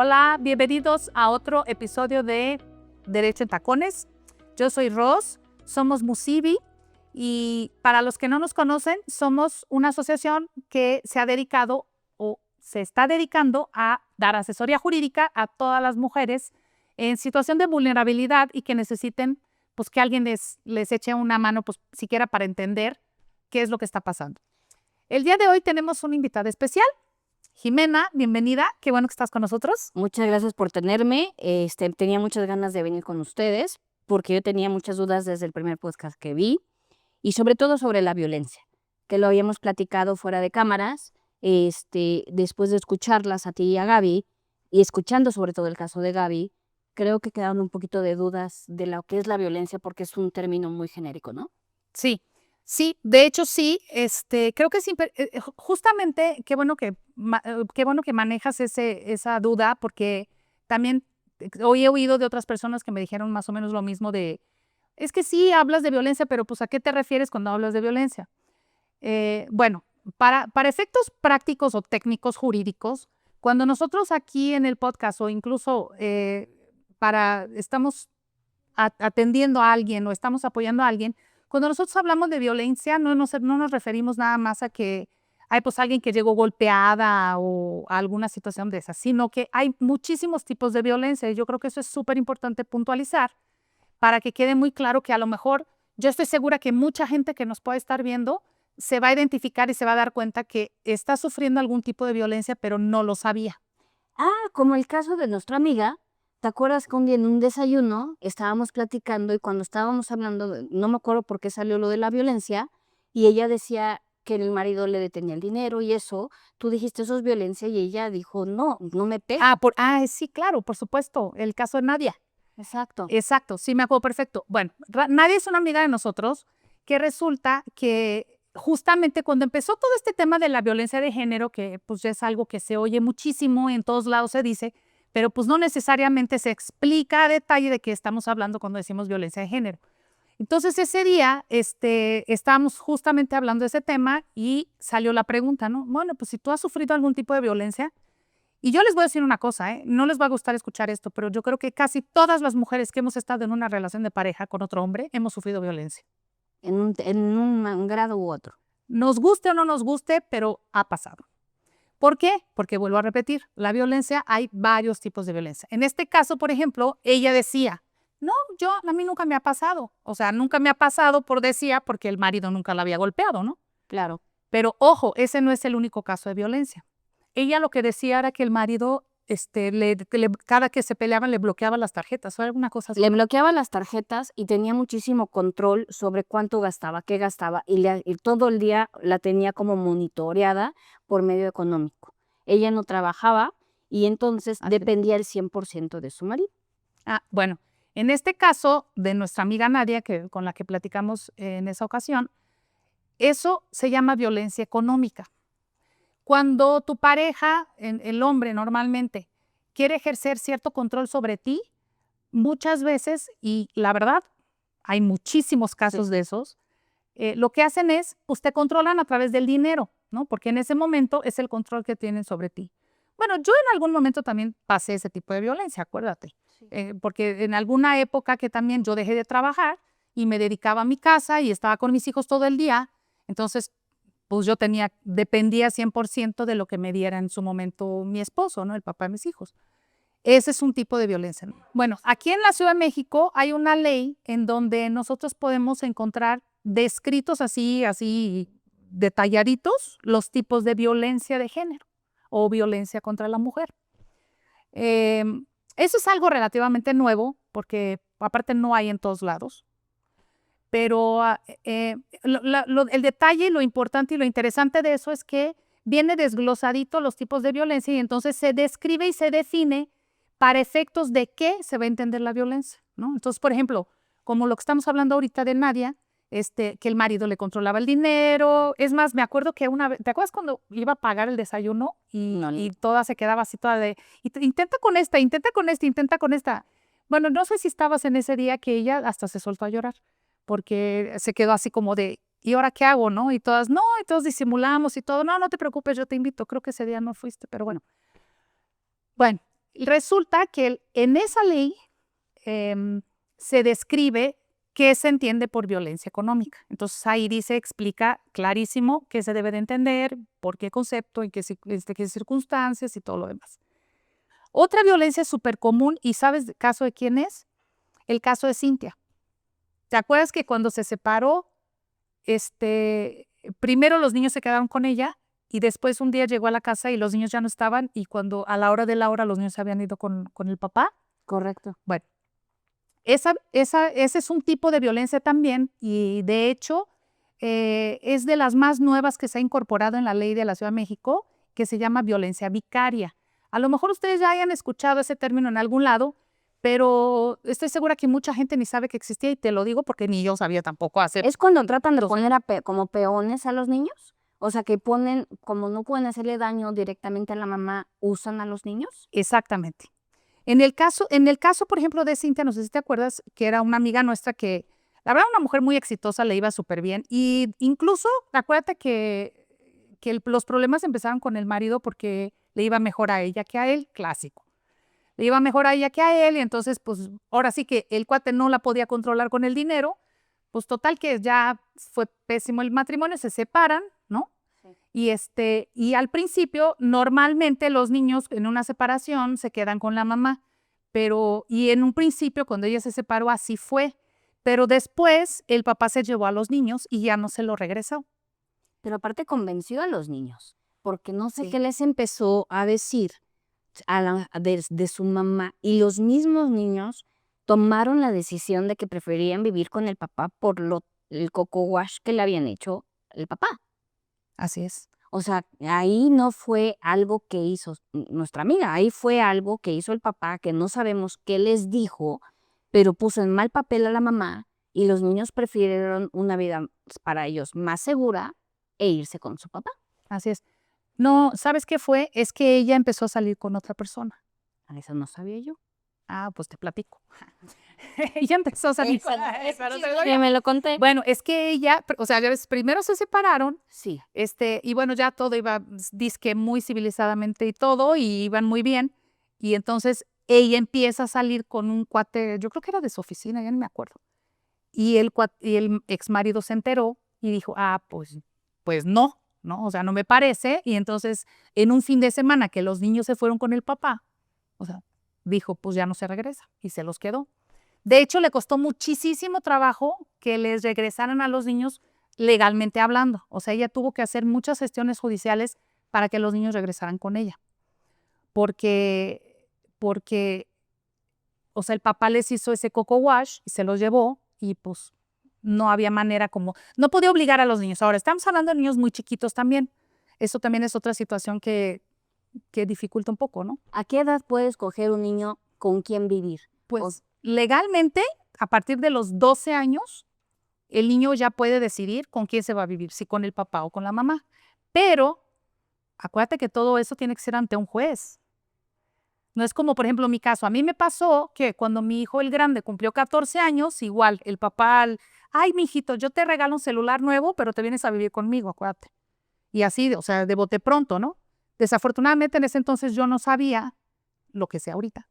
Hola, bienvenidos a otro episodio de Derecho en Tacones. Yo soy Ros, somos Musivi y para los que no nos conocen, somos una asociación que se ha dedicado o se está dedicando a dar asesoría jurídica a todas las mujeres en situación de vulnerabilidad y que necesiten pues, que alguien les eche una mano, pues siquiera para entender qué es lo que está pasando. El día de hoy tenemos una invitada especial. Jimena, bienvenida, qué bueno que estás con nosotros. Muchas gracias por tenerme. Tenía muchas ganas de venir con ustedes porque yo tenía muchas dudas desde el primer podcast que vi y sobre todo sobre la violencia, que lo habíamos platicado fuera de cámaras. Después de escucharlas a ti y a Gaby y escuchando sobre todo el caso de Gaby, creo que quedaron un poquito de dudas de lo que es la violencia porque es un término muy genérico, ¿no? Sí, sí, de hecho sí, creo que justamente qué bueno que manejas esa duda, porque también hoy he oído de otras personas que me dijeron más o menos lo mismo es que sí, hablas de violencia, pero pues ¿a qué te refieres cuando hablas de violencia? Bueno, para efectos prácticos o técnicos jurídicos, cuando nosotros aquí en el podcast o incluso estamos atendiendo a alguien o estamos apoyando a alguien, cuando nosotros hablamos de violencia no nos referimos nada más a que hay pues alguien que llegó golpeada o a alguna situación de esa, sino que hay muchísimos tipos de violencia y yo creo que eso es súper importante puntualizar para que quede muy claro que a lo mejor yo estoy segura que mucha gente que nos puede estar viendo se va a identificar y se va a dar cuenta que está sufriendo algún tipo de violencia, pero no lo sabía. Como el caso de nuestra amiga. ¿Te acuerdas que un día en un desayuno estábamos platicando y cuando estábamos hablando, no me acuerdo por qué salió lo de la violencia, y ella decía que el marido le detenía el dinero y eso, tú dijiste eso es violencia y ella dijo, no, no me pega. Sí, claro, por supuesto, el caso de Nadia. Exacto. Exacto, sí me acuerdo perfecto. Bueno, Nadia es una amiga de nosotros que resulta que justamente cuando empezó todo este tema de la violencia de género, que pues es algo que se oye muchísimo, en todos lados se dice, pero pues no necesariamente se explica a detalle de qué estamos hablando cuando decimos violencia de género. Entonces ese día estábamos justamente hablando de ese tema y salió la pregunta, ¿no? Bueno, pues si tú has sufrido algún tipo de violencia, y yo les voy a decir una cosa, no les va a gustar escuchar esto, pero yo creo que casi todas las mujeres que hemos estado en una relación de pareja con otro hombre hemos sufrido violencia. En un grado u otro. Nos guste o no nos guste, pero ha pasado. ¿Por qué? Porque vuelvo a repetir, la violencia, hay varios tipos de violencia. En este caso, por ejemplo, ella decía, no, a mí nunca me ha pasado. O sea, nunca me ha pasado porque el marido nunca la había golpeado, ¿no? Claro. Pero ojo, ese no es el único caso de violencia. Ella lo que decía era que el marido, cada que se peleaban le bloqueaba las tarjetas o alguna cosa así. Le bloqueaba las tarjetas y tenía muchísimo control sobre cuánto gastaba, qué gastaba, y todo el día la tenía como monitoreada por medio económico. Ella no trabajaba y entonces dependía el 100% de su marido. Bueno, en este caso de nuestra amiga Nadia, con la que platicamos en esa ocasión, eso se llama violencia económica. Cuando tu pareja, el hombre normalmente, quiere ejercer cierto control sobre ti, muchas veces, y la verdad, hay muchísimos casos de esos, lo que hacen es, pues te controlan a través del dinero, ¿no? Porque en ese momento es el control que tienen sobre ti. Bueno, yo en algún momento también pasé ese tipo de violencia, acuérdate, porque en alguna época que también yo dejé de trabajar y me dedicaba a mi casa y estaba con mis hijos todo el día, entonces pues yo dependía 100% de lo que me diera en su momento mi esposo, ¿no? El papá de mis hijos. Ese es un tipo de violencia. Bueno, aquí en la Ciudad de México hay una ley en donde nosotros podemos encontrar descritos así detalladitos los tipos de violencia de género o violencia contra la mujer. Eso es algo relativamente nuevo porque aparte no hay en todos lados. Pero el detalle, lo importante y lo interesante de eso es que viene desglosadito los tipos de violencia y entonces se describe y se define para efectos de qué se va a entender la violencia, ¿no? Entonces, por ejemplo, como lo que estamos hablando ahorita de Nadia, que el marido le controlaba el dinero. Es más, me acuerdo que una vez, ¿te acuerdas cuando iba a pagar el desayuno y toda se quedaba así toda de, intenta con esta, intenta con esta, intenta con esta? Bueno, no sé si estabas en ese día que ella hasta se soltó a llorar porque se quedó así como de, ¿y ahora qué hago, no? Y todas, no, y todos disimulamos y todo, no, no te preocupes, yo te invito. Creo que ese día no fuiste, pero bueno. Bueno, resulta que en esa ley se describe qué se entiende por violencia económica. Entonces ahí explica clarísimo qué se debe de entender, por qué concepto, en qué circunstancias y todo lo demás. Otra violencia súper común, ¿y sabes el caso de quién es? El caso de Cintia. ¿Te acuerdas que cuando se separó, primero los niños se quedaron con ella y después un día llegó a la casa y los niños ya no estaban y cuando a la hora de la hora los niños se habían ido con el papá? Correcto. Bueno, ese es un tipo de violencia también y de hecho es de las más nuevas que se ha incorporado en la ley de la Ciudad de México, que se llama violencia vicaria. A lo mejor ustedes ya hayan escuchado ese término en algún lado, pero estoy segura que mucha gente ni sabe que existía y te lo digo porque ni yo sabía tampoco hacer. ¿Es cuando tratan de poner como peones a los niños? O sea, que ponen, como no pueden hacerle daño directamente a la mamá, ¿usan a los niños? Exactamente. En el caso, por ejemplo, de Cintia, no sé si te acuerdas, que era una amiga nuestra que, la verdad, una mujer muy exitosa, le iba súper bien. Y incluso, acuérdate que los problemas empezaron con el marido porque le iba mejor a ella que a él, clásico. Le iba mejor a ella que a él y entonces, pues, ahora sí que el cuate no la podía controlar con el dinero. Pues total que ya fue pésimo el matrimonio, se separan, ¿no? Sí. Y al principio, normalmente los niños en una separación se quedan con la mamá, y en un principio, cuando ella se separó, así fue. Pero después el papá se llevó a los niños y ya no se lo regresó. Pero aparte convenció a los niños, porque no sé Sí. qué les empezó a decir de su mamá y los mismos niños tomaron la decisión de que preferían vivir con el papá por el coco wash que le habían hecho el papá. Así es. O sea, ahí no fue algo que hizo nuestra amiga, ahí fue algo que hizo el papá, que no sabemos qué les dijo, pero puso en mal papel a la mamá y los niños prefirieron una vida para ellos más segura e irse con su papá. Así es. No, ¿sabes qué fue? Es que ella empezó a salir con otra persona. Eso no sabía yo. Ah, pues te platico. Ella empezó a salir. Que me lo conté. Bueno, es que ella, o sea, ya ves, primero se separaron. Sí. Y bueno, ya todo iba, dizque muy civilizadamente y todo, y iban muy bien. Y entonces ella empieza a salir con un cuate, yo creo que era de su oficina, ya no me acuerdo. Y el ex marido se enteró y dijo, pues no, o sea, no me parece. Y entonces, en un fin de semana que los niños se fueron con el papá, o sea, dijo, pues ya no se regresa y se los quedó. De hecho, le costó muchísimo trabajo que les regresaran a los niños legalmente hablando. O sea, ella tuvo que hacer muchas gestiones judiciales para que los niños regresaran con ella. Porque, o sea, el papá les hizo ese coco wash y se los llevó y pues no había manera no podía obligar a los niños. Ahora, estamos hablando de niños muy chiquitos también. Eso también es otra situación que dificulta un poco, ¿no? ¿A qué edad puede escoger un niño con quién vivir? Pues legalmente, a partir de los 12 años, el niño ya puede decidir con quién se va a vivir, si con el papá o con la mamá. Pero acuérdate que todo eso tiene que ser ante un juez. No es como, por ejemplo, mi caso. A mí me pasó que cuando mi hijo, el grande, cumplió 14 años, igual, el papá, ay, mijito, yo te regalo un celular nuevo, pero te vienes a vivir conmigo, acuérdate. Y así, o sea, de bote pronto, ¿no? Desafortunadamente, en ese entonces yo no sabía lo que sé ahorita.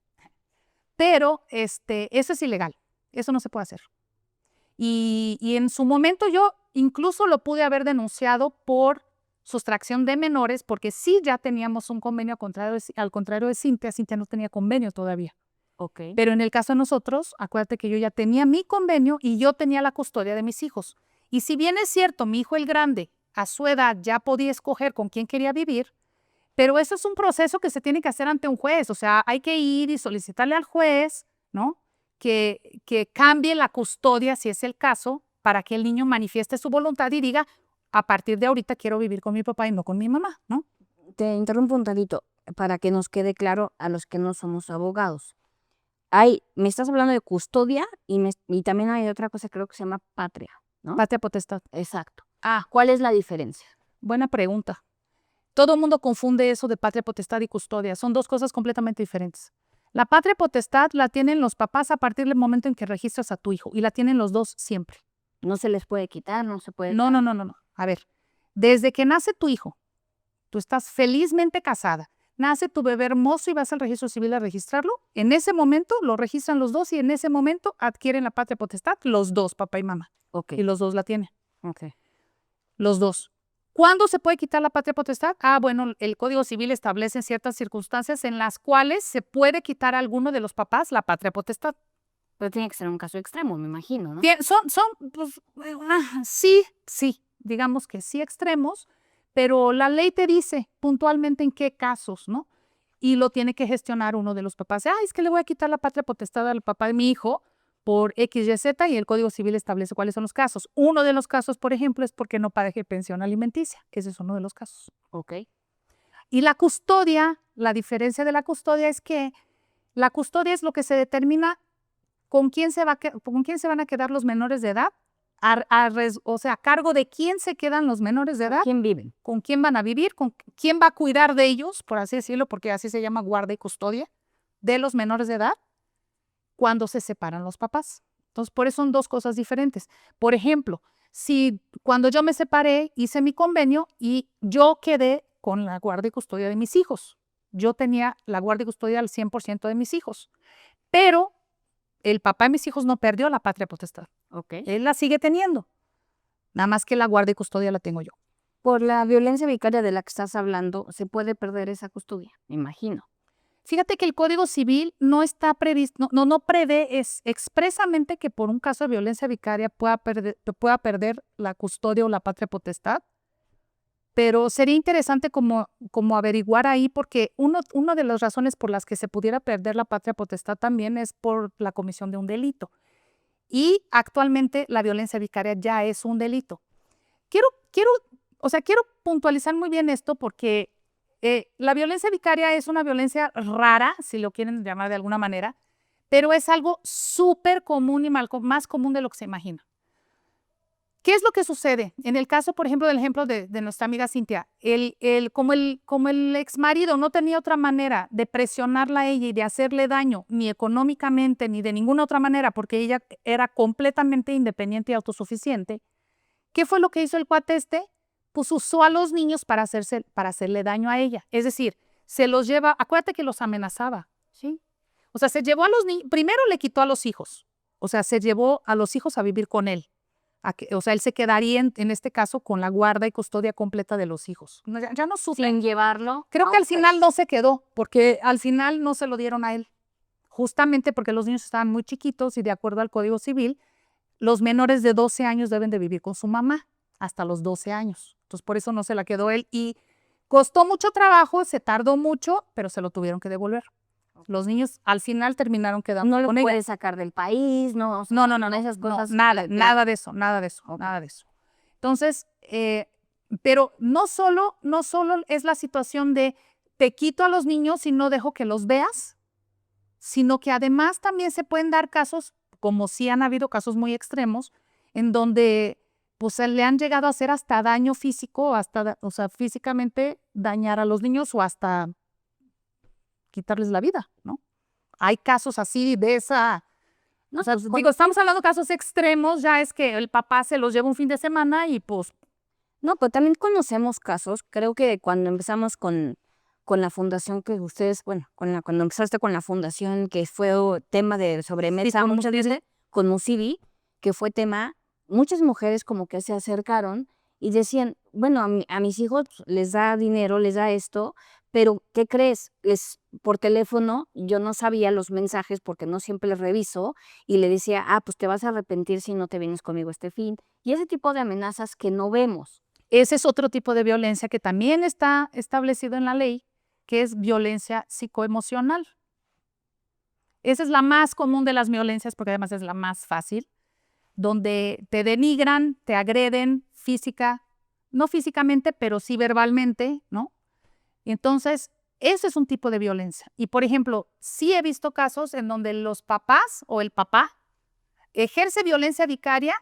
Pero eso es ilegal. Eso no se puede hacer. Y en su momento yo incluso lo pude haber denunciado por sustracción de menores, porque sí ya teníamos un convenio al contrario de Cintia. Cintia no tenía convenio todavía. Okay. Pero en el caso de nosotros, acuérdate que yo ya tenía mi convenio y yo tenía la custodia de mis hijos. Y si bien es cierto, mi hijo el grande, a su edad ya podía escoger con quién quería vivir, pero eso es un proceso que se tiene que hacer ante un juez. O sea, hay que ir y solicitarle al juez, ¿no? Que cambie la custodia, si es el caso, para que el niño manifieste su voluntad y diga, a partir de ahorita quiero vivir con mi papá y no con mi mamá, ¿no? Te interrumpo un tantito para que nos quede claro a los que no somos abogados. Me estás hablando de custodia y también hay otra cosa, creo que se llama patria, ¿no? Patria potestad. Exacto. ¿Cuál es la diferencia? Buena pregunta. Todo el mundo confunde eso de patria potestad y custodia. Son dos cosas completamente diferentes. La patria potestad la tienen los papás a partir del momento en que registras a tu hijo y la tienen los dos siempre. No se les puede quitar, no se puede... No. A ver, desde que nace tu hijo, tú estás felizmente casada, nace tu bebé hermoso y vas al registro civil a registrarlo. En ese momento lo registran los dos y en ese momento adquieren la patria potestad los dos, papá y mamá. Ok, Y los dos la tienen, ok. los dos. ¿Cuándo se puede quitar la patria potestad? Bueno, el Código Civil establece ciertas circunstancias en las cuales se puede quitar a alguno de los papás la patria potestad. Pero tiene que ser un caso extremo, me imagino, ¿no? Pues, sí, digamos que sí extremos, pero la ley te dice puntualmente en qué casos, ¿no? Y lo tiene que gestionar uno de los papás. Es que le voy a quitar la patria potestad al papá de mi hijo por X, Y, Z y el Código Civil establece cuáles son los casos. Uno de los casos, por ejemplo, es porque no pague pensión alimenticia. Ese es uno de los casos. Ok. Y la custodia, la diferencia de la custodia es que la custodia es lo que se determina con quién se van a quedar los menores de edad, o sea, a cargo de quién se quedan los menores de edad, ¿Quién viven? con quién van a vivir, con quién va a cuidar de ellos, por así decirlo, porque así se llama guarda y custodia de los menores de edad cuando se separan los papás. Entonces, por eso son dos cosas diferentes. Por ejemplo, si cuando yo me separé, hice mi convenio y yo quedé con la guarda y custodia de mis hijos. Yo tenía la guarda y custodia al 100% de mis hijos, pero el papá de mis hijos no perdió la patria potestad. Ok. Él la sigue teniendo. Nada más que la guarda y custodia la tengo yo. Por la violencia vicaria de la que estás hablando, se puede perder esa custodia, me imagino. Fíjate que el Código Civil no está previsto, no prevé expresamente que por un caso de violencia vicaria pueda perder la custodia o la patria potestad, pero sería interesante como averiguar ahí, porque una de las razones por las que se pudiera perder la patria potestad también es por la comisión de un delito. Y actualmente la violencia vicaria ya es un delito. Quiero puntualizar muy bien esto porque la violencia vicaria es una violencia rara, si lo quieren llamar de alguna manera, pero es algo súper común y más común de lo que se imagina. ¿Qué es lo que sucede? En el caso, por ejemplo, del ejemplo de nuestra amiga Cintia, como el exmarido no tenía otra manera de presionarla a ella y de hacerle daño, ni económicamente, ni de ninguna otra manera, porque ella era completamente independiente y autosuficiente, ¿qué fue lo que hizo el cuate este? Pues usó a los niños para hacerle daño a ella. Es decir, se los lleva, acuérdate que los amenazaba, ¿sí? O sea, se llevó a los niños, primero le quitó a los hijos, o sea, se llevó a los hijos a vivir con él. O sea, él se quedaría en este caso con la guarda y custodia completa de los hijos. Ya no sufre. Sin llevarlo. Creo que al final no se quedó, porque al final no se lo dieron a él, justamente porque los niños estaban muy chiquitos y de acuerdo al Código Civil, los menores de 12 años deben de vivir con su mamá hasta los 12 años. Entonces, por eso no se la quedó él y costó mucho trabajo, se tardó mucho, pero se lo tuvieron que devolver. Los niños al final terminaron quedando No lo con ella. puedes sacar del país, no. No, esas cosas. nada de eso, Ok. nada de eso. Entonces, pero no solo es la situación de te quito a los niños y no dejo que los veas, sino que además también se pueden dar casos, como sí han habido casos muy extremos, en donde pues le han llegado a hacer hasta daño físico, o sea, físicamente dañar a los niños o hasta quitarles la vida, ¿no? Hay casos así de esa. No, O sea, pues, digo, estamos hablando de casos extremos, ya es que el papá se los lleva un fin de semana y pues. No, pero también conocemos casos. Creo que cuando empezamos con la fundación que ustedes, bueno, cuando empezaste con la fundación, que fue tema de sobremesa, con muchas veces con Musibi, que fue tema, muchas mujeres como que se acercaron y decían, bueno, a mis hijos les da dinero, les da esto, pero ¿qué crees? Por teléfono yo no sabía los mensajes porque no siempre les reviso y le decía, pues te vas a arrepentir si no te vienes conmigo este fin. Y ese tipo de amenazas que no vemos. Ese es otro tipo de violencia que también está establecido en la ley, que es violencia psicoemocional. Esa es la más común de las violencias porque además es la más fácil, donde te denigran, te agreden no físicamente, pero sí verbalmente, ¿no? Y entonces, ese es un tipo de violencia. Y por ejemplo, sí he visto casos en donde los papás o el papá ejerce violencia vicaria,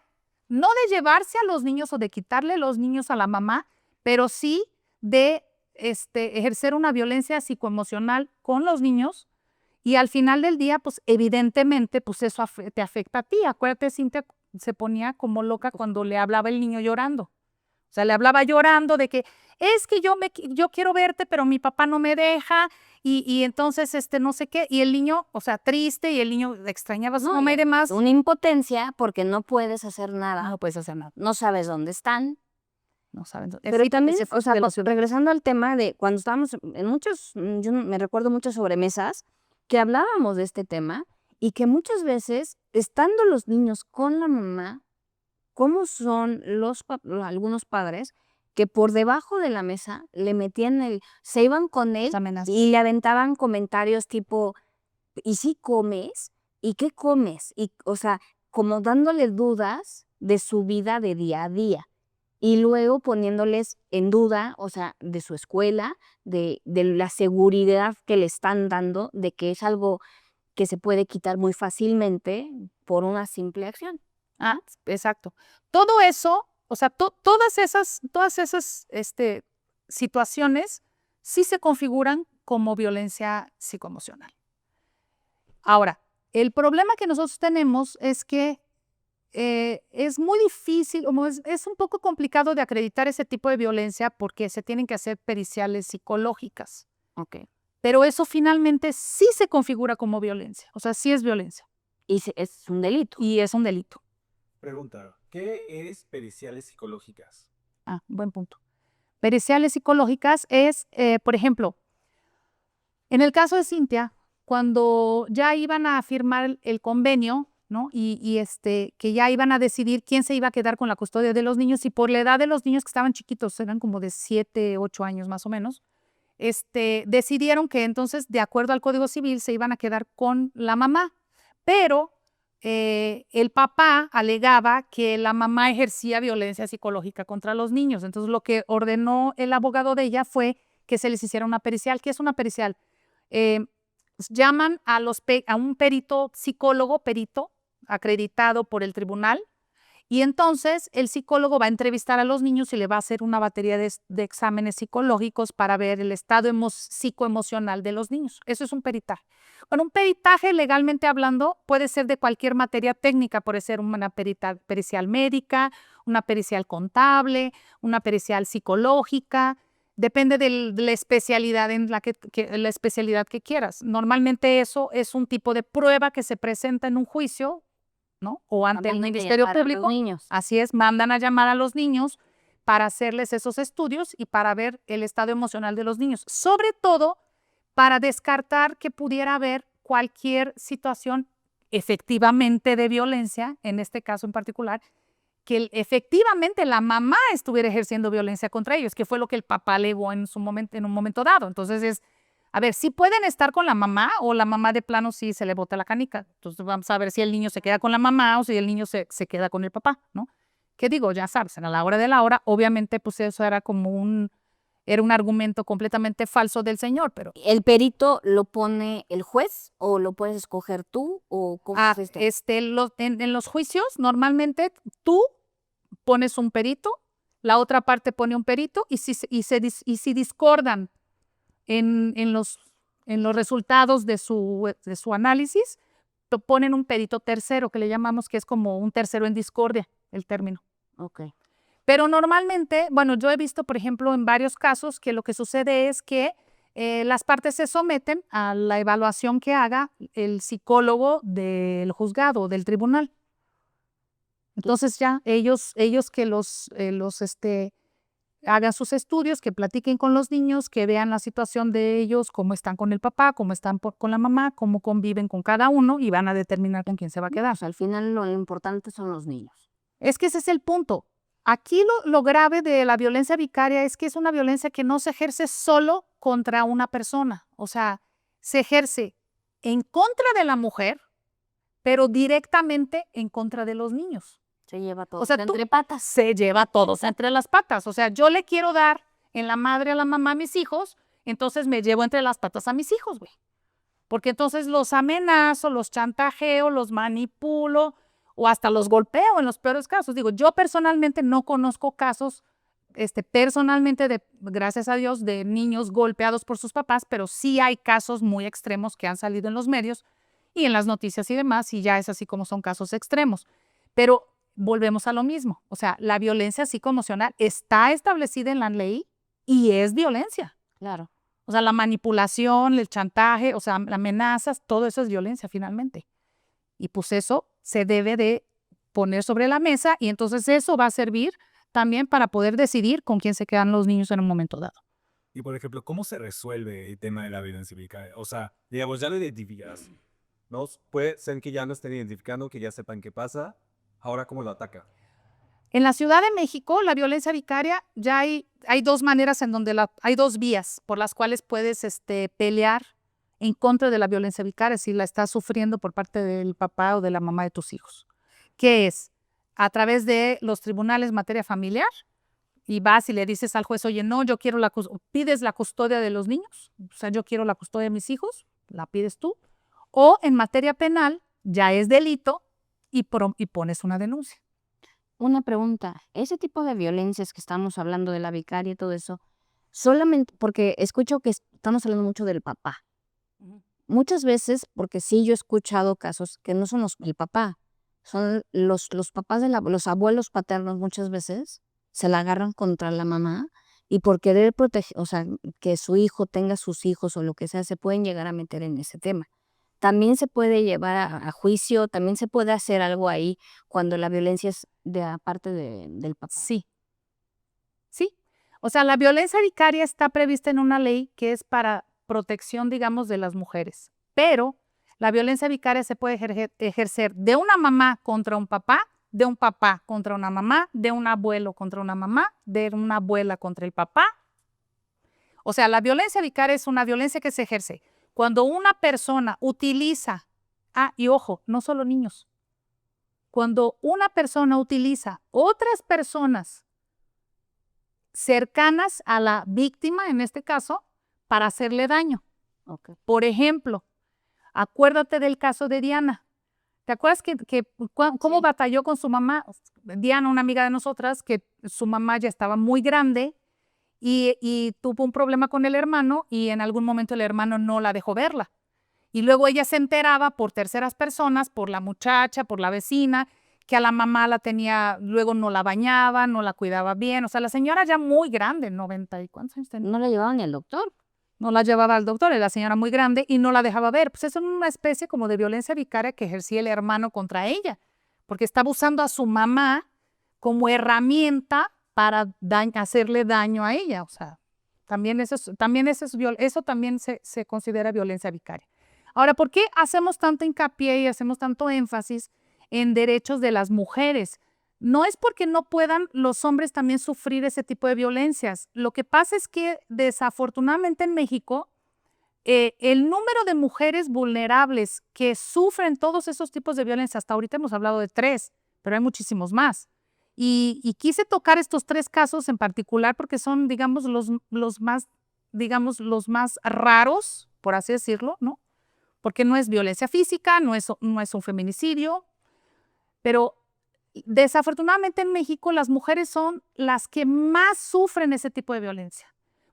no de llevarse a los niños o de quitarle los niños a la mamá, pero sí de ejercer una violencia psicoemocional con los niños y al final del día, pues evidentemente, pues eso te afecta a ti. Acuérdate, Cintia se ponía como loca cuando le hablaba el niño llorando. O sea, le hablaba llorando de que es que yo quiero verte, pero mi papá no me deja y entonces no sé qué. Y el niño, o sea, triste y el niño extrañaba a su mamá y demás. Una impotencia porque no puedes hacer nada. No puedes hacer nada. No sabes dónde están. No saben. Pero también, o sea, regresando al tema de cuando estábamos en muchos, yo me recuerdo muchas sobremesas que hablábamos de este tema y que muchas veces, estando los niños con la mamá, como son algunos padres que por debajo de la mesa le metían se iban con él y le aventaban comentarios tipo, ¿y si comes? ¿Y qué comes? Y, o sea, como dándole dudas de su vida de día a día. Y luego poniéndoles en duda, o sea, de su escuela, de la seguridad que le están dando, de que es algo que se puede quitar muy fácilmente por una simple acción. Ah, exacto. Todo eso, o sea, todas esas situaciones sí se configuran como violencia psicoemocional. Ahora, el problema que nosotros tenemos es que es muy difícil, es un poco complicado de acreditar ese tipo de violencia porque se tienen que hacer periciales psicológicas. Okay. Pero eso finalmente sí se configura como violencia, o sea, sí es violencia. Y es un delito. Y es un delito. Pregunta, ¿qué es periciales psicológicas? Ah, buen punto. Periciales psicológicas es, por ejemplo, en el caso de Cintia, cuando ya iban a firmar el convenio, ¿no? Y que ya iban a decidir quién se iba a quedar con la custodia de los niños y por la edad de los niños que estaban chiquitos, eran como de 7, 8 años más o menos, decidieron que entonces, de acuerdo al Código Civil, se iban a quedar con la mamá, pero el papá alegaba que la mamá ejercía violencia psicológica contra los niños. Entonces, lo que ordenó el abogado de ella fue que se les hiciera una pericial. ¿Qué es una pericial? Llaman a un perito psicólogo, perito acreditado por el tribunal, y entonces el psicólogo va a entrevistar a los niños y le va a hacer una batería de exámenes psicológicos para ver el estado psicoemocional de los niños. Eso es un peritaje. Bueno, un peritaje, legalmente hablando, puede ser de cualquier materia técnica, puede ser una pericial médica, una pericial contable, una pericial psicológica, depende de la especialidad la especialidad que quieras. Normalmente eso es un tipo de prueba que se presenta en un juicio, ¿no? O ante el Ministerio Público. Así es, mandan a llamar a los niños para hacerles esos estudios y para ver el estado emocional de los niños. Sobre todo para descartar que pudiera haber cualquier situación efectivamente de violencia, en este caso en particular, que efectivamente la mamá estuviera ejerciendo violencia contra ellos, que fue lo que el papá alegó en un momento dado. Entonces a ver, sí pueden estar con la mamá o la mamá de plano sí se le bota la canica. Entonces vamos a ver si el niño se queda con la mamá o si el niño se queda con el papá, ¿no? ¿Qué digo? Ya sabes, a la hora de la hora, obviamente pues eso era un argumento completamente falso del señor, pero... ¿El perito lo pone el juez o lo puedes escoger tú o cómo es esto? En los juicios normalmente tú pones un perito, la otra parte pone un perito y si discordan en los resultados de su análisis, ponen un perito tercero, que le llamamos, que es como un tercero en discordia, el término. Okay. Pero normalmente, bueno, yo he visto, por ejemplo, en varios casos que lo que sucede es que las partes se someten a la evaluación que haga el psicólogo del juzgado, del tribunal. Entonces ya ellos que hagan sus estudios, que platiquen con los niños, que vean la situación de ellos, cómo están con el papá, cómo están con la mamá, cómo conviven con cada uno y van a determinar con quién se va a quedar. Pues al final lo importante son los niños. Es que ese es el punto. Aquí lo grave de la violencia vicaria es que es una violencia que no se ejerce solo contra una persona, o sea, se ejerce en contra de la mujer, pero directamente en contra de los niños. Se lleva todo. O sea, entre patas. Se lleva todos entre las patas. O sea, yo le quiero dar en la madre a la mamá a mis hijos, entonces me llevo entre las patas a mis hijos, güey. Porque entonces los amenazo, los chantajeo, los manipulo o hasta los golpeo en los peores casos. Digo, yo personalmente no conozco casos, personalmente, gracias a Dios, de niños golpeados por sus papás, pero sí hay casos muy extremos que han salido en los medios y en las noticias y demás, y ya es así como son casos extremos. Pero volvemos a lo mismo. O sea, la violencia psicoemocional está establecida en la ley y es violencia. Claro. O sea, la manipulación, el chantaje, o sea, las amenazas, todo eso es violencia finalmente. Y pues eso se debe de poner sobre la mesa y entonces eso va a servir también para poder decidir con quién se quedan los niños en un momento dado. Y por ejemplo, ¿cómo se resuelve el tema de la violencia vicaria? O sea, digamos, ya lo identificas, ¿no? Puede ser que ya no estén identificando, que ya sepan qué pasa. Ahora, ¿cómo lo ataca? En la Ciudad de México, la violencia vicaria, ya hay dos maneras en donde hay dos vías por las cuales puedes pelear en contra de la violencia vicaria si la estás sufriendo por parte del papá o de la mamá de tus hijos. ¿Qué es? A través de los tribunales en materia familiar, y vas y le dices al juez, oye, no, yo quiero pides la custodia de los niños, o sea, yo quiero la custodia de mis hijos, la pides tú, o en materia penal, ya es delito y pones una denuncia. Una pregunta, ese tipo de violencias que estamos hablando de la vicaria y todo eso, solamente porque escucho que estamos hablando mucho del papá. Muchas veces, porque sí yo he escuchado casos que no son el papá, son los papás los abuelos paternos muchas veces se la agarran contra la mamá y por querer proteger, o sea, que su hijo tenga sus hijos o lo que sea, se pueden llegar a meter en ese tema. También se puede llevar a juicio, también se puede hacer algo ahí cuando la violencia es de aparte del papá. Sí, sí. O sea, la violencia vicaria está prevista en una ley que es para protección, digamos, de las mujeres. Pero la violencia vicaria se puede ejercer de una mamá contra un papá, de un papá contra una mamá, de un abuelo contra una mamá, de una abuela contra el papá. O sea, la violencia vicaria es una violencia que se ejerce cuando una persona utiliza, y ojo, no solo niños, cuando una persona utiliza otras personas cercanas a la víctima, en este caso, para hacerle daño. Okay. Por ejemplo, acuérdate del caso de Diana. ¿Te acuerdas cómo batalló con su mamá? Diana, una amiga de nosotras, que su mamá ya estaba muy grande y tuvo un problema con el hermano y en algún momento el hermano no la dejó verla. Y luego ella se enteraba por terceras personas, por la muchacha, por la vecina, que a la mamá la tenía, luego no la bañaba, no la cuidaba bien. O sea, la señora ya muy grande, 90 y cuántos años tenía. No la llevaban ni al doctor. No la llevaba al doctor, era la señora muy grande y no la dejaba ver. Pues eso es una especie como de violencia vicaria que ejercía el hermano contra ella, porque estaba usando a su mamá como herramienta para hacerle daño a ella. O sea, eso también se considera violencia vicaria. Ahora, ¿por qué hacemos tanto hincapié y hacemos tanto énfasis en derechos de las mujeres? No es porque no puedan los hombres también sufrir ese tipo de violencias. Lo que pasa es que desafortunadamente en México, el número de mujeres vulnerables que sufren todos esos tipos de violencia, hasta ahorita hemos hablado de 3, pero hay muchísimos más. Y quise tocar estos 3 casos en particular porque son, digamos, los más raros, por así decirlo, ¿no? Porque no es violencia física, no es un feminicidio, pero desafortunadamente en México las mujeres son las que más sufren ese tipo de violencia.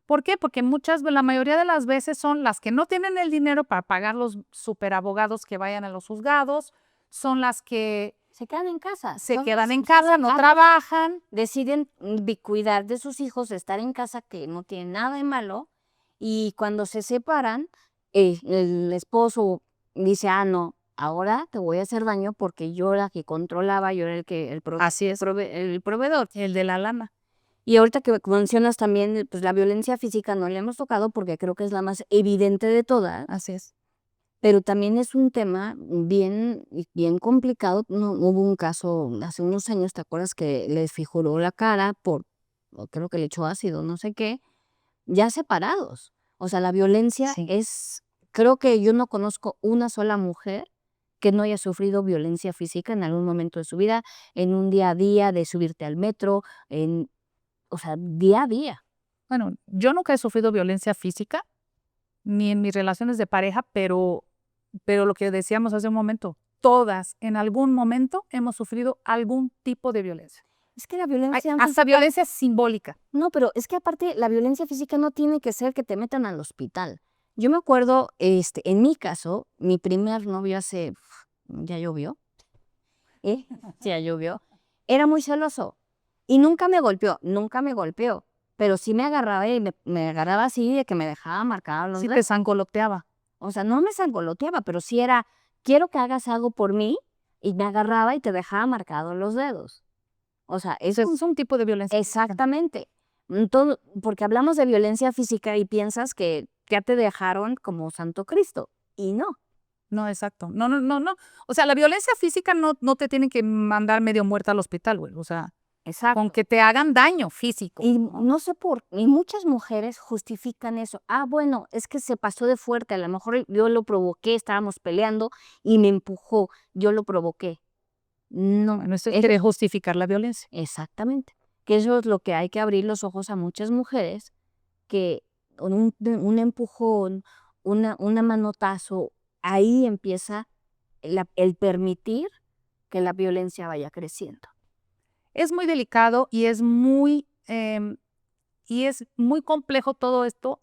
¿Por qué? Porque la mayoría de las veces son las que no tienen el dinero para pagar los superabogados que vayan a los juzgados, son las que se quedan en casa. No trabajan. Deciden cuidar de sus hijos, estar en casa, que no tiene nada de malo, y cuando se separan, el esposo dice, no, ahora te voy a hacer daño porque yo era la que controlaba, yo era Así es. el proveedor. El de la lana. Y ahorita que mencionas también, pues la violencia física no le hemos tocado porque creo que es la más evidente de todas. Así es. Pero también es un tema bien complicado. Hubo un caso hace unos años, ¿te acuerdas? Que le desfiguró la cara creo que le echó ácido, no sé qué, ya separados. O sea, la violencia Sí. creo que yo no conozco una sola mujer que no haya sufrido violencia física en algún momento de su vida, en un día a día de subirte al metro, o sea, día a día. Bueno, yo nunca he sufrido violencia física, ni en mis relaciones de pareja, pero lo que decíamos hace un momento, todas en algún momento hemos sufrido algún tipo de violencia. Es que la violencia... hasta violencia simbólica. No, pero es que aparte la violencia física no tiene que ser que te metan al hospital. Yo me acuerdo, en mi caso, mi primer novio ya llovió, ya llovió, era muy celoso y nunca me golpeó, pero sí me agarraba y me agarraba así de que me dejaba marcada los Sí te dedos. sangoloteaba. O sea, no me sangoloteaba, pero sí era, quiero que hagas algo por mí, y me agarraba y te dejaba marcados los dedos. O sea, eso Es un tipo de violencia. exactamente. Porque hablamos de violencia física y piensas que ya te dejaron como Santo Cristo, y no. No, exacto. No, no, no, no. O sea, la violencia física no te tienen que mandar medio muerta al hospital, güey. O sea, Exacto. con que te hagan daño físico. Y no sé y muchas mujeres justifican eso. Ah, bueno, es que se pasó de fuerte, a lo mejor yo lo provoqué, estábamos peleando y me empujó, yo lo provoqué. No, Bueno, eso quiere justificar la violencia. exactamente. Que eso es lo que hay que abrir los ojos a muchas mujeres, que con un empujón, una manotazo, ahí empieza el permitir que la violencia vaya creciendo. Es muy delicado y es muy complejo todo esto,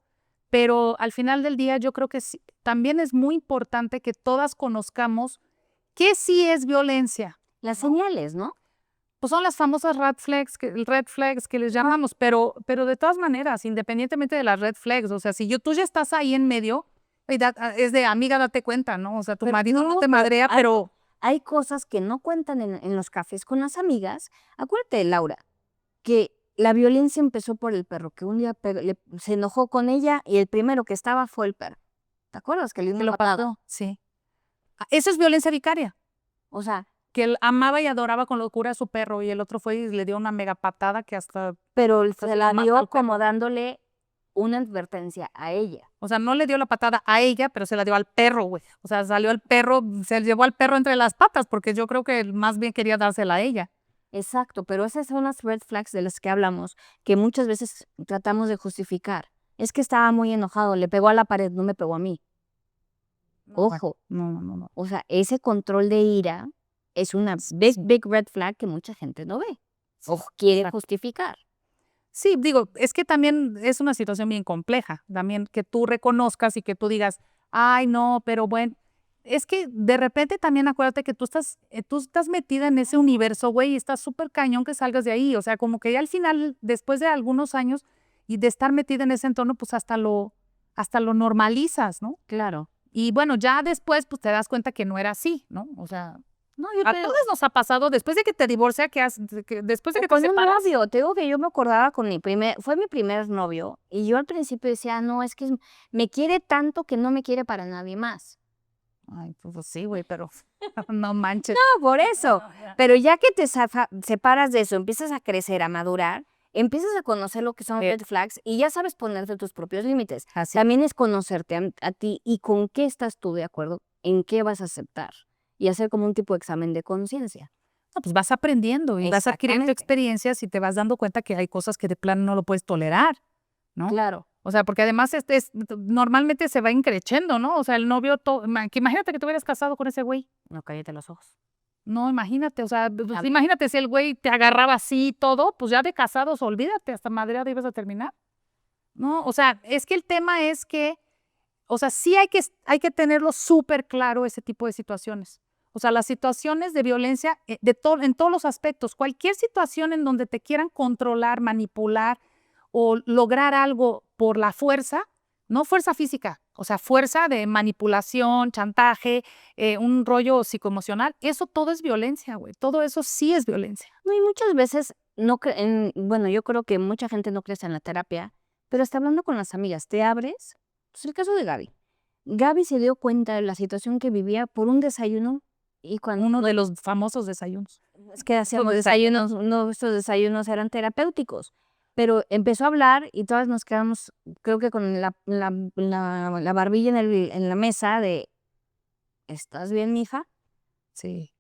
pero al final del día yo creo que también es muy importante que todas conozcamos qué sí es violencia. Las señales, ¿no? Pues son las famosas red flags que les llamamos, pero de todas maneras, independientemente de las red flags, o sea, si tú ya estás ahí en medio, es de amiga, date cuenta, ¿no? O sea, tu Pero marido no no, te madrea, pero hay cosas que no cuentan en los cafés con las amigas. Acuérdate, Laura, que la violencia empezó por el perro, que un día se enojó con ella y el primero que estaba fue el perro. ¿Te acuerdas que le dio que una lo patada? pasó, sí. Eso es violencia vicaria. O sea, Que él amaba y adoraba con locura a su perro y el otro fue y le dio una mega patada que hasta, pero hasta se se la mata dio al como perro. dándole una advertencia a ella. O sea, no le dio la patada a ella, pero se la dio al perro, güey. O sea, salió el perro, se llevó al perro entre las patas porque yo creo que él más bien quería dársela a ella. Exacto, pero esas son las red flags de las que hablamos, que muchas veces tratamos de justificar. Es que estaba muy enojado, le pegó a la pared, no me pegó a mí. Ojo, No. o sea, ese control de ira es una big red flag que mucha gente no ve o quiere Exacto. justificar. Sí, digo, es que también es una situación bien compleja, también que tú reconozcas y que tú digas, ay, no, pero bueno, es que de repente también acuérdate que tú estás metida en ese universo, güey, y estás súper cañón que salgas de ahí, o sea, como que ya al final, después de algunos años y de estar metida en ese entorno, pues hasta lo normalizas, ¿no? Claro. Y bueno, ya después, pues te das cuenta que no era así, ¿no? O sea, No, yo a todos nos ha pasado, después de que te divorcias, después de o que te con un separas, novio, te digo que yo me acordaba con fue mi primer novio, y yo al principio decía, no, es que me quiere tanto que no me quiere para nadie más. ay, pues sí, güey, pero no manches. No, por eso. Pero ya que te separas de eso, empiezas a crecer, a madurar, empiezas a conocer lo que son red flags y ya sabes ponerte tus propios límites. Así. También es conocerte a ti y con qué estás tú de acuerdo, en qué vas a aceptar y hacer como un tipo de examen de conciencia. No, pues vas aprendiendo y vas adquiriendo Exactamente. experiencias y te vas dando cuenta que hay cosas que de plano no lo puedes tolerar, ¿no? Claro. O sea, porque además normalmente se va increciendo, ¿no? O sea, el novio, que imagínate que te hubieras casado con ese güey. No, cállate los ojos. No, imagínate, o sea, pues, Ah. imagínate si el güey te agarraba así y todo, pues ya de casados, olvídate, hasta madreada ibas a terminar. No, o sea, es que el tema es que, o sea, sí hay que tenerlo súper claro ese tipo de situaciones. O sea, las situaciones de violencia en todos los aspectos, cualquier situación en donde te quieran controlar, manipular o lograr algo por la fuerza, no fuerza física, o sea, fuerza de manipulación, chantaje, un rollo psicoemocional, eso todo es violencia, güey. Todo eso sí es violencia. No, y muchas veces bueno, yo creo que mucha gente no cree en la terapia, pero hasta hablando con las amigas, te abres. Pues el caso de Gaby. Gaby se dio cuenta de la situación que vivía por un desayuno y cuando Uno de los famosos desayunos. es que hacíamos desayunos, estos desayunos eran terapéuticos, pero empezó a hablar y todas nos quedamos, creo que con la barbilla en la mesa de, ¿estás bien, mija? Sí.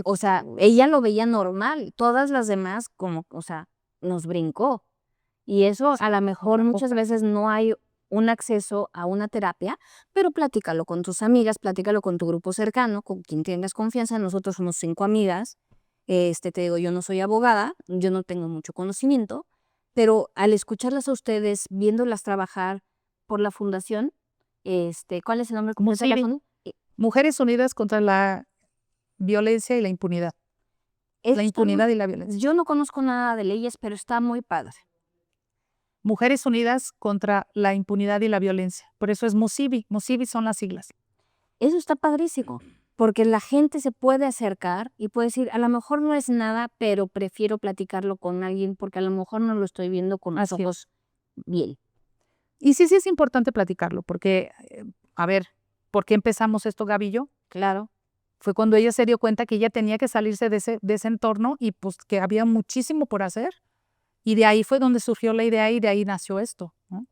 O sea, ella lo veía normal, todas las demás como, o sea, nos brincó. Y eso a lo mejor muchas veces no hay un acceso a una terapia, pero platícalo con tus amigas, platícalo con tu grupo cercano, con quien tengas confianza. Nosotros somos 5 amigas. Te digo, yo no soy abogada, yo no tengo mucho conocimiento, pero al escucharlas a ustedes, viéndolas trabajar por la fundación, ¿cuál es el nombre completo de la Mujeres Unidas contra la Violencia y la Impunidad. la impunidad y la violencia. Yo no conozco nada de leyes, pero está muy padre. Mujeres Unidas contra la impunidad y la violencia. Por eso es MUSIVI. MUSIVI son las siglas. Eso está padrísimo, porque la gente se puede acercar y puede decir, a lo mejor no es nada, pero prefiero platicarlo con alguien porque a lo mejor no lo estoy viendo con los Así es. ojos bien. Y sí es importante platicarlo, porque, a ver, ¿por qué empezamos esto, Gaby y yo? Claro. Fue cuando ella se dio cuenta que ella tenía que salirse de ese entorno y pues que había muchísimo por hacer. Y de ahí fue donde surgió la idea y de ahí nació esto, ¿no?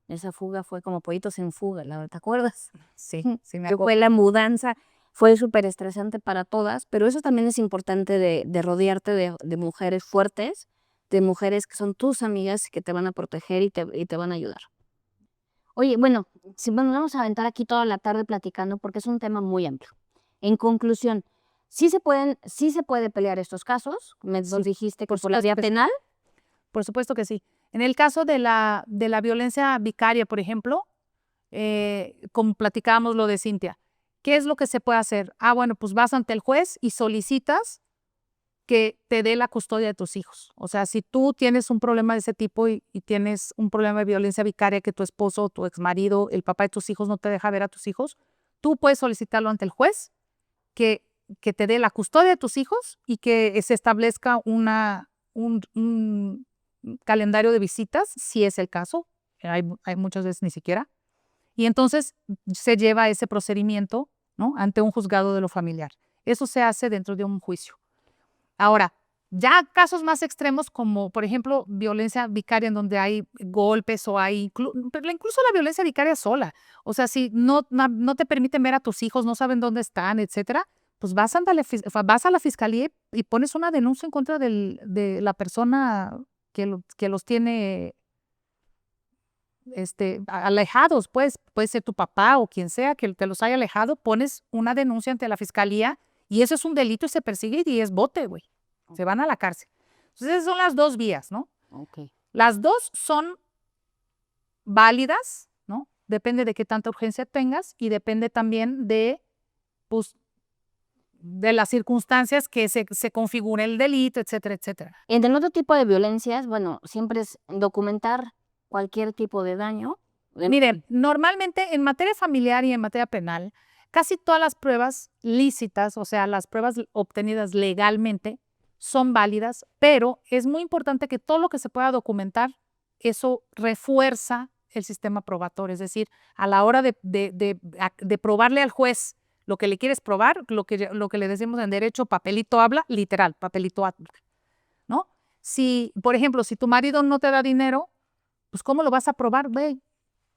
Esa fuga fue como pollitos en fuga, ¿te acuerdas? Sí, sí me Que acuerdo. fue la mudanza, fue súper estresante para todas, pero eso también es importante de rodearte de mujeres fuertes, de mujeres que son tus amigas que te van a proteger y te van a ayudar. Oye, bueno, bueno, vamos a aventar aquí toda la tarde platicando porque es un tema muy amplio. En conclusión, sí se puede pelear estos casos, nos Sí, dijiste que por por la supuesto vía que sí. penal. Por supuesto que sí. En el caso de la violencia vicaria, por ejemplo, como platicábamos lo de Cintia, ¿qué es lo que se puede hacer? Bueno, pues vas ante el juez y solicitas que te dé la custodia de tus hijos. O sea, si tú tienes un problema de ese tipo y tienes un problema de violencia vicaria que tu esposo, tu exmarido, el papá de tus hijos no te deja ver a tus hijos, tú puedes solicitarlo ante el juez que te dé la custodia de tus hijos y que se establezca un calendario de visitas, si es el caso. Hay muchas veces ni siquiera. Y entonces se lleva ese procedimiento, ¿no?, ante un juzgado de lo familiar. Eso se hace dentro de un juicio. Ahora, ya casos más extremos como, por ejemplo, violencia vicaria en donde hay golpes o hay incluso la violencia vicaria sola. O sea, si no te permiten ver a tus hijos, no saben dónde están, etcétera, pues vas a la fiscalía y pones una denuncia en contra de la persona que los tiene alejados, pues, puede ser tu papá o quien sea que te los haya alejado, pones una denuncia ante la fiscalía y eso es un delito y se persigue y es bote, güey. Se van a la cárcel. Entonces, esas son las dos vías, ¿no? Okay. Las dos son válidas, ¿no? Depende de qué tanta urgencia tengas y depende también de, pues, de las circunstancias que se configure el delito, etcétera, etcétera. En el otro tipo de violencias, bueno, siempre es documentar cualquier tipo de daño. Miren, normalmente en materia familiar y en materia penal, casi todas las pruebas lícitas, o sea, las pruebas obtenidas legalmente, son válidas, pero es muy importante que todo lo que se pueda documentar, eso refuerza el sistema probatorio. Es decir, a la hora de probarle al juez lo que le quieres probar, lo que le decimos en derecho, papelito habla, literal, papelito habla, ¿no? Si, por ejemplo, si tu marido no te da dinero, pues ¿cómo lo vas a probar, güey?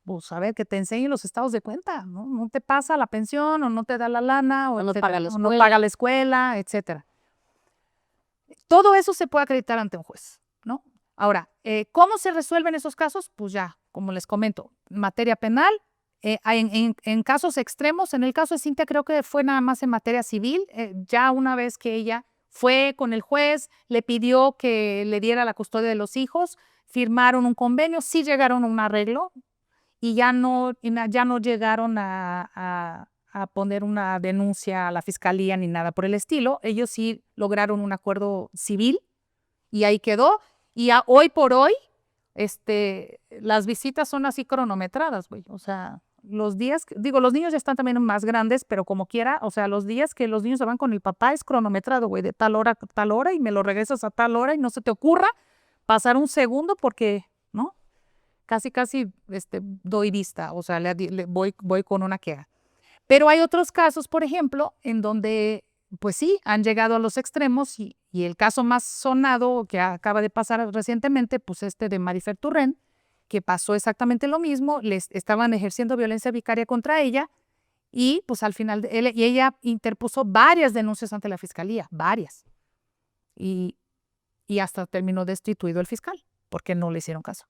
Pues a ver, que te enseñen los estados de cuenta, ¿no? No te pasa la pensión o no te da la lana O no etcétera, paga la o no escuela. paga la escuela, etcétera. Todo eso se puede acreditar ante un juez, ¿no? Ahora, ¿cómo se resuelven esos casos? Pues ya, como les comento, en materia penal, en casos extremos, en el caso de Cintia creo que fue nada más en materia civil, ya una vez que ella fue con el juez, le pidió que le diera la custodia de los hijos, firmaron un convenio, sí llegaron a un arreglo y ya no llegaron a poner una denuncia a la fiscalía ni nada por el estilo. Ellos sí lograron un acuerdo civil y ahí quedó. Y hoy por hoy, las visitas son así cronometradas, güey. O sea, los días, los niños ya están también más grandes, pero como quiera, o sea, los días que los niños se van con el papá es cronometrado, güey, de tal hora a tal hora y me lo regresas a tal hora y no se te ocurra pasar un segundo porque, ¿no? Casi doy vista, o sea, voy con una queja. Pero hay otros casos, por ejemplo, en donde, pues sí, han llegado a los extremos y el caso más sonado que acaba de pasar recientemente, pues de Marifer Turren, que pasó exactamente lo mismo, les estaban ejerciendo violencia vicaria contra ella y pues al final, ella interpuso varias denuncias ante la fiscalía, varias. Y hasta terminó destituido el fiscal, porque no le hicieron caso.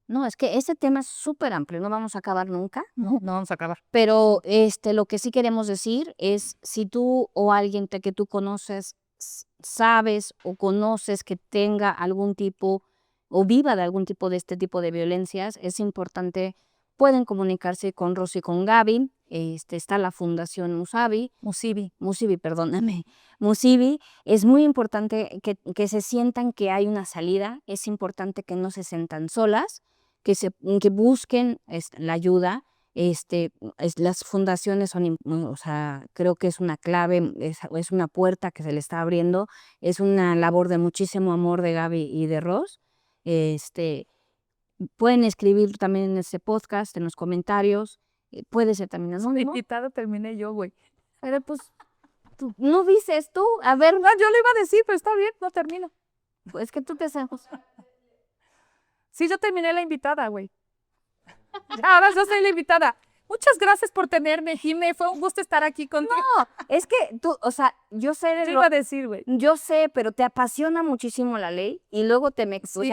No, es que este tema es súper amplio, no vamos a acabar nunca. No vamos a acabar. Pero lo que sí queremos decir es, si tú o alguien que tú conoces, sabes o conoces que tenga algún tipo o viva de algún tipo de este tipo de violencias, es importante, pueden comunicarse con Rosy y con Gaby. está la Fundación Musavi, Musivi. Musivi, perdóname, Musivi. Es muy importante que se sientan que hay una salida, es importante que no se sientan solas, que busquen la ayuda. Las fundaciones o sea, creo que es una clave, es una puerta que se le está abriendo, es una labor de muchísimo amor de Gaby y de Ros. Pueden escribir también en este podcast, en los comentarios, puede ser también anónimo. Invitada terminé yo, güey. Pero pues, ¿no dices tú? A ver, No, yo le iba a decir, pero está bien, no termino. pues que tú te sabes. Sí, yo terminé la invitada, güey. Ahora yo soy la invitada. Muchas gracias por tenerme, Jimé. Fue un gusto estar aquí contigo. No, es que tú, o sea, yo sé, Yo iba a decir, güey. yo sé, pero te apasiona muchísimo la ley y luego te me... Sí,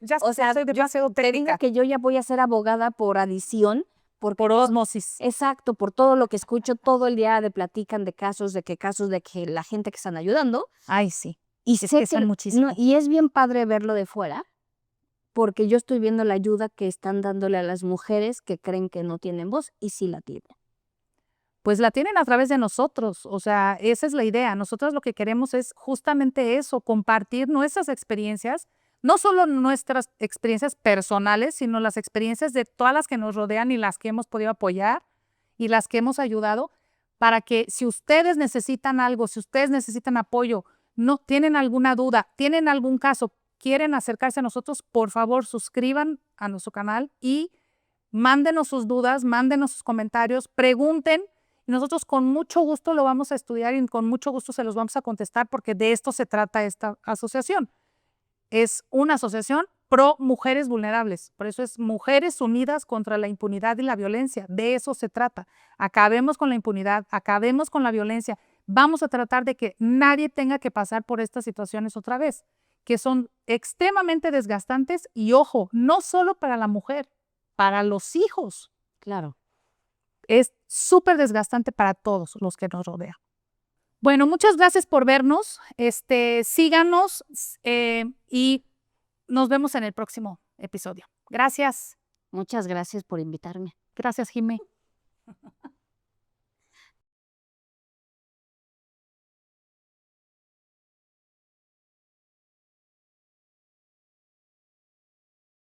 ya o sea, soy demasiado te digo técnica. que yo ya voy a ser abogada por adición, Por osmosis. exacto, por todo lo que escucho todo el día de platican de casos de que la gente que están ayudando. Ay, sí. Y Es sé que son muchísimos. y es bien padre verlo de fuera, porque yo estoy viendo la ayuda que están dándole a las mujeres que creen que no tienen voz y sí la tienen. Pues la tienen a través de nosotros, o sea, esa es la idea. Nosotros lo que queremos es justamente eso, compartir nuestras experiencias, no solo nuestras experiencias personales, sino las experiencias de todas las que nos rodean y las que hemos podido apoyar y las que hemos ayudado, para que si ustedes necesitan algo, si ustedes necesitan apoyo, no tienen alguna duda, tienen algún caso, quieren acercarse a nosotros, por favor, suscriban a nuestro canal y mándenos sus dudas, mándenos sus comentarios, pregunten. Y nosotros con mucho gusto lo vamos a estudiar y con mucho gusto se los vamos a contestar porque de esto se trata esta asociación. Es una asociación pro mujeres vulnerables. Por eso es Mujeres Unidas contra la Impunidad y la Violencia. De eso se trata. Acabemos con la impunidad, acabemos con la violencia. Vamos a tratar de que nadie tenga que pasar por estas situaciones otra vez, que son extremadamente desgastantes y ojo, no solo para la mujer, para los hijos. Claro. Es súper desgastante para todos los que nos rodean. Bueno, muchas gracias por vernos. Síganos y nos vemos en el próximo episodio. Gracias. Muchas gracias por invitarme. Gracias, Jimé.